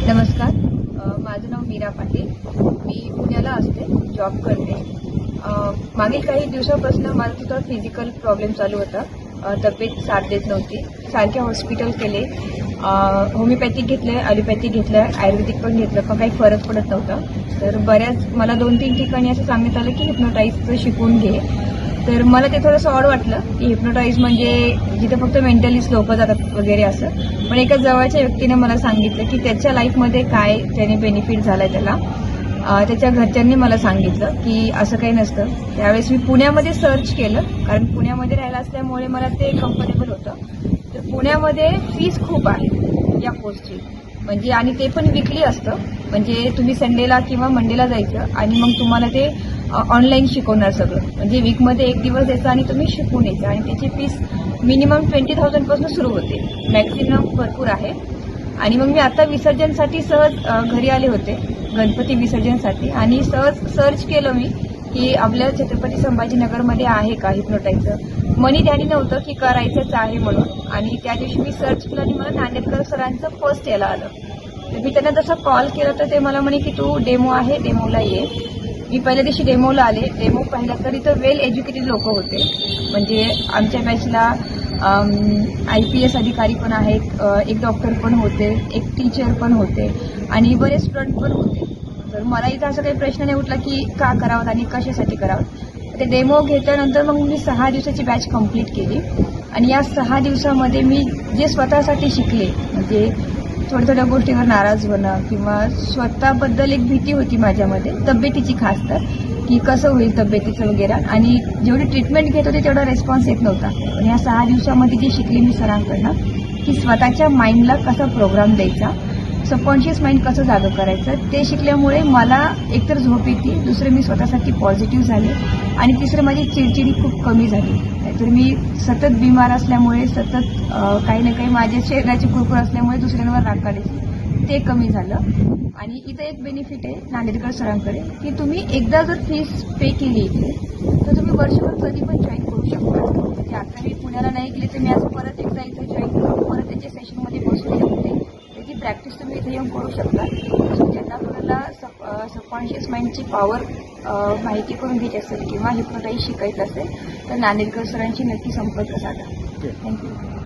नमस्कार. माझं नाव मीरा पाटील. मी पुण्याला असते, जॉब करते. मागील काही दिवसापासून माझा थोडा फिजिकल प्रॉब्लेम चालू होता. तब्येत साथ देत नव्हती. सारखे हॉस्पिटल केले, होमिओपॅथिक घेतले, ॲलोपॅथिक घेतलं, आयुर्वेदिक पण घेतलं, पण काही फरक पडत नव्हता. तर मला 2-3 ठिकाणी असं सांगण्यात आलं की हिप्नोटाईजचं शिकून घे. तर मला ते थोडंसं ऑड वाटलं की हिप्नोटाईज म्हणजे जिथे फक्त मेंटलीच लोक जातात वगैरे असं. पण एका जवळच्या व्यक्तीने मला सांगितलं की त्याच्या लाईफमध्ये काय त्याने बेनिफिट झालाय त्याला. त्याच्या घरच्यांनी मला सांगितलं की असं काही नसतं. त्यावेळेस मी पुण्यामध्ये सर्च केलं, कारण पुण्यामध्ये राहायला असल्यामुळे मला ते कम्फर्टेबल होतं. तर पुण्यामध्ये फीस खूप आहे या कोर्सची, म्हणजे आणि ते पण वीकली असतं. म्हणजे तुम्ही संडेला किंवा मंडेला जायचं आणि मग तुम्हाला ते ऑनलाईन शिकवणार सगळं. म्हणजे वीकमध्ये एक दिवस द्यायचा आणि तुम्ही शिकून यायचं. आणि त्याची फीस मिनिमम 20,000 पासून सुरू होते, मॅक्सिमम भरपूर आहे. आणि मग मी आता विसर्जनसाठी सहज घरी आले होते, गणपती विसर्जनसाठी, आणि सहज सर्च केलं मी की आपल्या छत्रपती संभाजीनगरमध्ये आहे का हिप्नोटाईजचं. मनी ध्यानी नव्हतं की करायचंच आहे म्हणून. आणि त्या दिवशी मी सर्च केलं आणि मला नांदेडकर सरांचं फर्स्ट यायला आलं. तर मी त्यांना जसं कॉल केला तर ते मला म्हणे की तू डेमो आहे, डेमोला ये. मी पहिल्या दिवशी डेमोला आले. डेमो पाहिला तर इथं वेल एज्युकेटेड लोक होते. म्हणजे आमच्या बॅचला IPS अधिकारी पण आहेत, एक डॉक्टर पण होते, एक टीचर पण होते आणि बरेच स्टुडंट पण होते. तर मला इथं असं काही प्रश्न नाही उठला की का करावं आणि कशासाठी करावं. ते डेमो घेतल्यानंतर मग मी 6 दिवसाची बॅच कंप्लीट केली. आणि या 6 दिवसामध्ये मी जे स्वतःसाठी शिकले, म्हणजे थोड्या गोष्टीवर नाराज होणं किंवा स्वतःबद्दल एक भीती होती माझ्यामध्ये, तब्येतीची खास तर, की कसं होईल तब्येतीचं वगैरे. आणि जेवढी ट्रीटमेंट घेत होते तेवढा रिस्पॉन्स येत नव्हता. पण या 6 दिवसामध्ये जे शिकले मी सरांकडनं की स्वतःच्या माइंडला कसा प्रोग्राम द्यायचा, सबकॉन्शियस माइंड कसं जागं करायचं, ते शिकल्यामुळे मला एकतर झोप येते, दुसरं मी स्वतःसाठी पॉझिटिव्ह झाले, आणि तिसरं माझी चिडचिडी खूप कमी झाली. तर मी सतत बिमार असल्यामुळे, सतत काही ना काही माझ्या शरीराची कुरकुर असल्यामुळे दुसऱ्यांवर राग काढायची, ते कमी झालं. आणि इथं एक बेनिफिट आहे नांदेडकर सरांकडे की तुम्ही एकदा जर फीस पे केली इथे तर तुम्ही वर्षभर कधी पण जॉईन करू शकता. म्हणजे आता मी पुण्याला नाही गेले तर मी असं परत एकदा इथं जॉईन करून परत त्याच्या सेशनमध्ये बसू शकते. त्याची प्रॅक्टिस तुम्ही इथे येऊन करू शकता. ज्यांना कोणाला सबकॉन्शियस माइंडची पॉवर माहिती करून घ्यायची असेल किंवा हिप्नोटाईज शिकायचं असेल तर नांदेडकर सरांशी नक्की संपर्क साधा. थँक्यू.